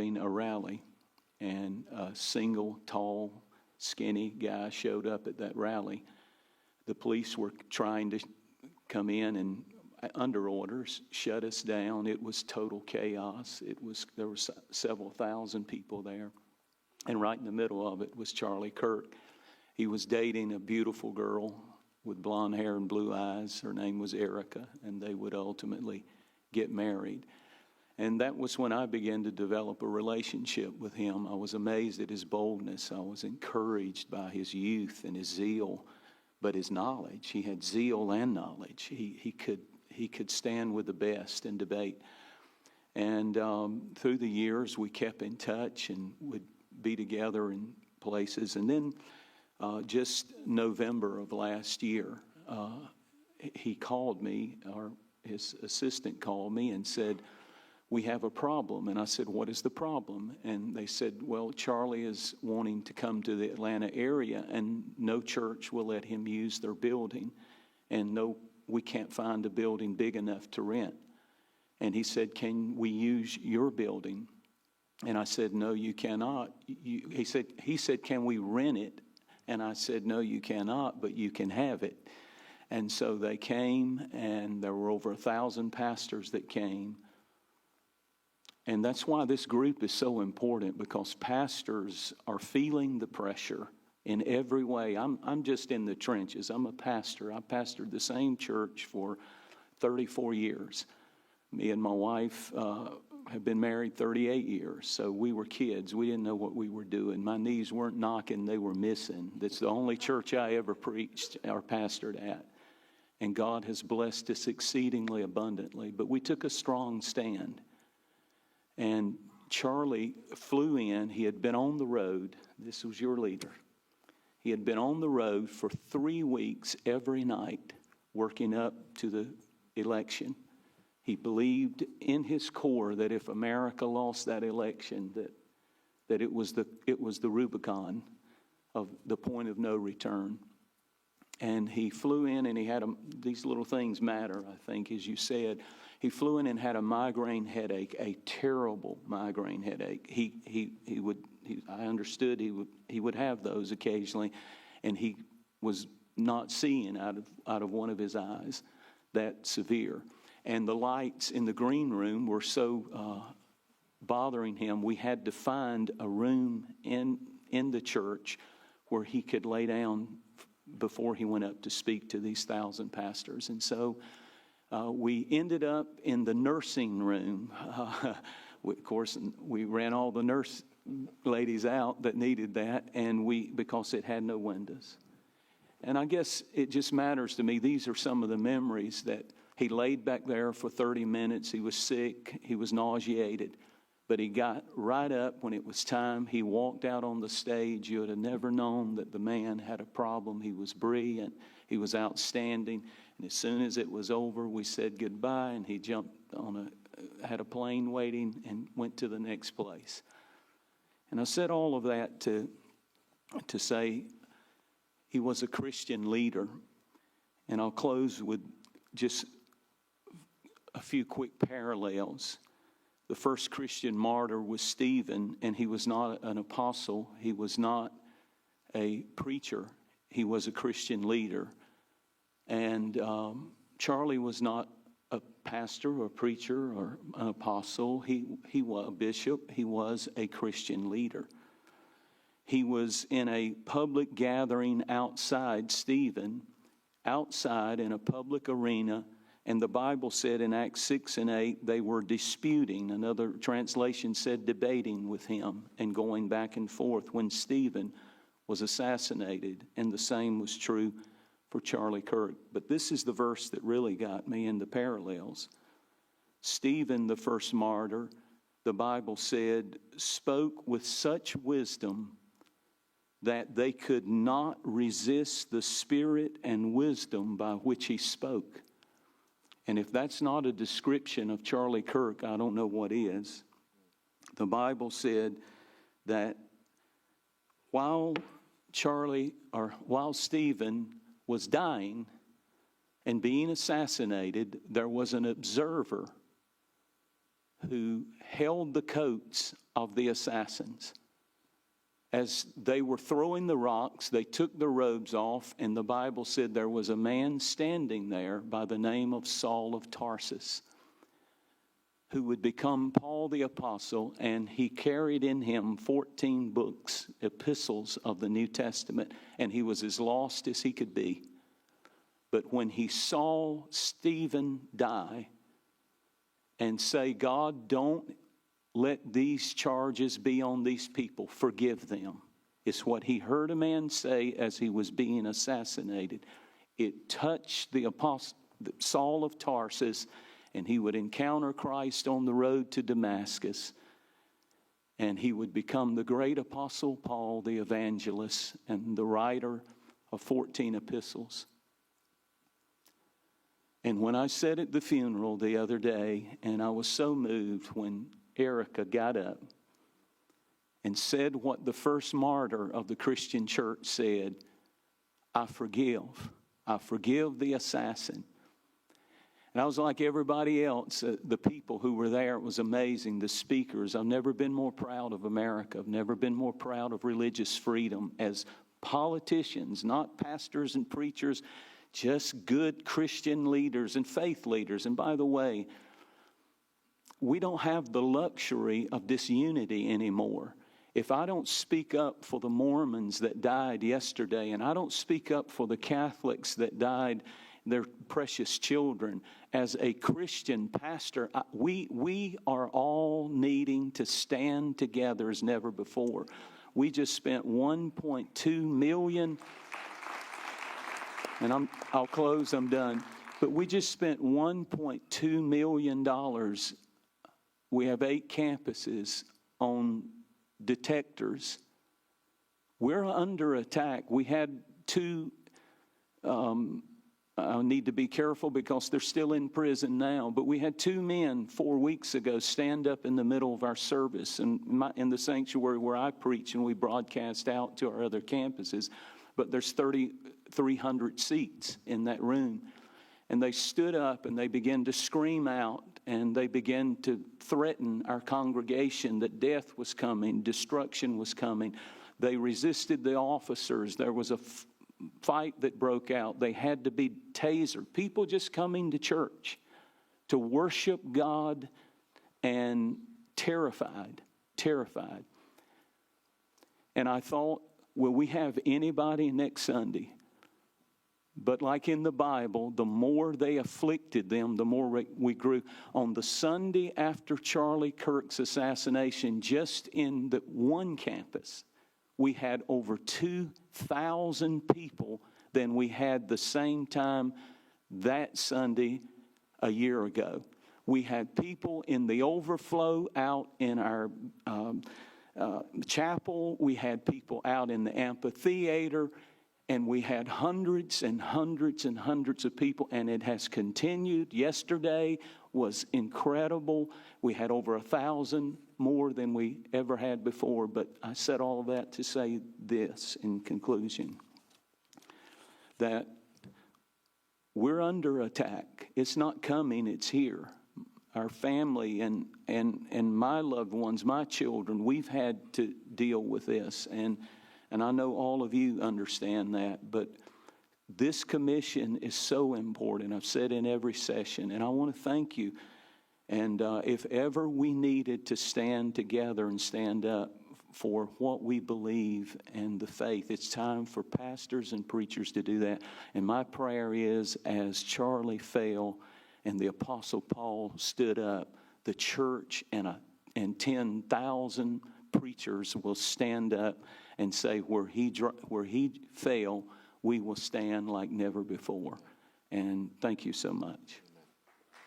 a rally, and a single, tall, skinny guy showed up at that rally. The police were trying to come in and, under orders, shut us down. It was total chaos. There were several thousand people there. And right in the middle of it was Charlie Kirk. He was dating a beautiful girl with blonde hair and blue eyes. Her name was Erica, and they would ultimately get married. And that was when I began to develop a relationship with him. I was amazed at his boldness. I was encouraged by his youth and his zeal, but his knowledge. He had zeal and knowledge. He could stand with the best in debate. And through the years, we kept in touch and would be together in places. And then just November of last year, he called me, or his assistant called me and said, "We have a problem." And I said, "What is the problem?" And they said, "Well, Charlie is wanting to come to the Atlanta area, and no church will let him use their building. And we can't find a building big enough to rent." And he said, "Can we use your building?" And I said, "No, you cannot." He said, "Can we rent it?" And I said, "No, you cannot, but you can have it." And so they came, and there were over 1,000 pastors that came. And that's why this group is so important, because pastors are feeling the pressure in every way. I'm just in the trenches. I'm a pastor. I pastored the same church for 34 years. Me and my wife have been married 38 years, so we were kids. We didn't know what we were doing. My knees weren't knocking, they were missing. That's the only church I ever preached or pastored at. And God has blessed us exceedingly abundantly. But we took a strong stand. And Charlie flew in. He had been on the road. This was your leader. He had been on the road for 3 weeks every night, working up to the election. He believed in his core that if America lost that election, that it was the Rubicon of the point of no return. And he flew in, and he had these little things matter, I think, as you said. He flew in and had a migraine headache, a terrible migraine headache. I understood he would have those occasionally, and he was not seeing out of one of his eyes, that severe. And the lights in the green room were so bothering him, we had to find a room in the church where he could lay down before he went up to speak to these 1,000 pastors. And so we ended up in the nursing room. Of course, we ran all the nurse ladies out that needed that, and because it had no windows. And I guess it just matters to me. These are some of the memories that he laid back there for 30 minutes. He was sick. He was nauseated. But he got right up when it was time. He walked out on the stage. You would have never known that the man had a problem. He was brilliant. He was outstanding. And as soon as it was over, we said goodbye, and he jumped had a plane waiting and went to the next place. And I said all of that to say he was a Christian leader. And I'll close with just a few quick parallels. The first Christian martyr was Stephen, and he was not an apostle. He was not a preacher. He was a Christian leader. And Charlie was not a pastor or a preacher or an apostle. He was a bishop. He was a Christian leader. He was in a public gathering outside, Stephen, outside in a public arena. And the Bible said in Acts 6 and 8, they were disputing. Another translation said debating with him and going back and forth when Stephen was assassinated. And the same was true for Charlie Kirk. But this is the verse that really got me in the parallels. Stephen, the first martyr, the Bible said, spoke with such wisdom that they could not resist the spirit and wisdom by which he spoke. And if that's not a description of Charlie Kirk, I don't know what is. The Bible said that while Stephen was dying and being assassinated, there was an observer who held the coats of the assassins. As they were throwing the rocks, they took their robes off, and the Bible said there was a man standing there by the name of Saul of Tarsus, who would become Paul the Apostle, and he carried in him 14 books, epistles of the New Testament, and he was as lost as he could be. But when he saw Stephen die and say, God, don't let these charges be on these people, forgive them. It's what he heard a man say as he was being assassinated. It touched the apostle Saul of Tarsus, and he would encounter Christ on the road to Damascus, and he would become the great apostle Paul, the evangelist, and the writer of 14 epistles. And when I said at the funeral the other day, and I was so moved when Erica got up and said what the first martyr of the Christian church said, I forgive the assassin. And I was like everybody else, the people who were there. It was amazing, the speakers. I've never been more proud of America. I've never been more proud of religious freedom as politicians, not pastors and preachers, just good Christian leaders and faith leaders. And by the way, we don't have the luxury of disunity anymore. If I don't speak up for the Mormons that died yesterday, and I don't speak up for the Catholics that died, their precious children, as a Christian pastor, we are all needing to stand together as never before. We just spent $1.2 million, and I'll close, I'm done. But we just spent $1.2 million. We have 8 campuses on detectors. We're under attack. We had 2, I need to be careful because they're still in prison now, but we had 2 men 4 weeks ago stand up in the middle of our service in the sanctuary where I preach, and we broadcast out to our other campuses. But there's 3,300 seats in that room. And they stood up and they began to scream out, and they began to threaten our congregation that death was coming, destruction was coming. They resisted the officers. There was a fight that broke out. They had to be tasered. People just coming to church to worship God and terrified. And I thought, will we have anybody next Sunday? But like in the Bible, the more they afflicted them, the more we grew. On the Sunday after Charlie Kirk's assassination, just in the one campus, we had over 2,000 people than we had the same time that Sunday a year ago. We had people in the overflow out in our chapel. We had people out in the amphitheater. And we had hundreds and hundreds and hundreds of people, and it has continued. Yesterday was incredible. We had over 1,000 more than we ever had before. But I said all of that to say this in conclusion, that we're under attack. It's not coming, it's here. Our family and my loved ones, my children, we've had to deal with this. And I know all of you understand that, but this commission is so important. I've said in every session, and I want to thank you. And if ever we needed to stand together and stand up for what we believe and the faith, it's time for pastors and preachers to do that. And my prayer is, as Charlie fell and the Apostle Paul stood up, the church and 10,000 preachers will stand up and say, where he fell, we will stand like never before. And thank you so much.